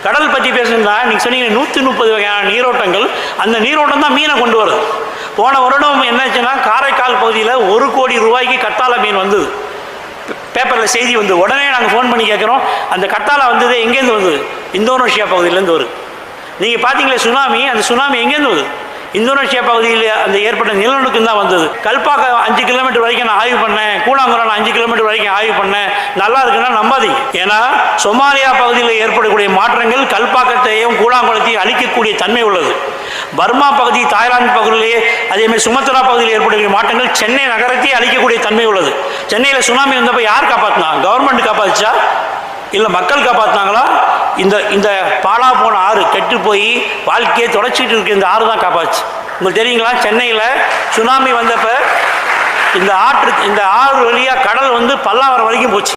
கடல் பற்றி பேசுனா நீங்கள் சொன்னீங்க 130 வகையான நீரோட்டங்கள், அந்த நீரோட்டம் தான் மீனை கொண்டு வருது. போன வருடம் என்னாச்சுன்னா காரைக்கால் பகுதியில் 1 கோடி ரூபாய்க்கு கத்தாழை மீன் வந்தது. பேப்பரில் செய்தி வந்து உடனே நாங்கள் ஃபோன் பண்ணி கேட்குறோம், அந்த கத்தாழை வந்தது எங்கேருந்து வந்தது? இந்தோனேஷியா பகுதியிலேருந்து வருது. நீங்கள் பார்த்தீங்களே சுனாமி, அந்த சுனாமி எங்கேருந்து வருது? இந்தோனேஷியா பகுதியில் அந்த ஏற்பட்ட நிலநடுக்கம் தான் வந்தது. கல்பாக்கம் 5 கிலோமீட்டர் வரைக்கும் நான் ஆய்வு பண்ணேன், கூழாங்குளம் 5 கிலோமீட்டர் வரைக்கும் ஆய்வு பண்ணேன், நல்லா இருக்குன்னா நம்பாதீங்க. ஏன்னா சொமாலியா பகுதியில் ஏற்படக்கூடிய மாற்றங்கள் கல்பாக்கத்தையும் கூழாங்குளத்தையும் அழிக்கக்கூடிய தன்மை உள்ளது. பர்மா பகுதி, தாய்லாந்து பகுதியிலேயே அதேமாதிரி சுமத்ரா பகுதியில் ஏற்படக்கூடிய மாற்றங்கள் சென்னை நகரத்தையே அழிக்கக்கூடிய தன்மை உள்ளது. சென்னையில் சுனாமி வந்தப்போ யார் காப்பாற்றினா? கவர்மெண்ட் காப்பாற்றுச்சா இல்லை மக்கள் காப்பாற்றினாங்களா? இந்த பாலா போன ஆறு, கெட்டு போய் வாழ்க்கையை தொடச்சிட்டு இருக்க இந்த ஆறு தான் காப்பாச்சு. உங்களுக்கு தெரியுங்களா, சென்னையில் சுனாமி வந்தப்போ இந்த ஆறு வழியாக கடல் வந்து பல்லாவரம் வரைக்கும் போச்சு.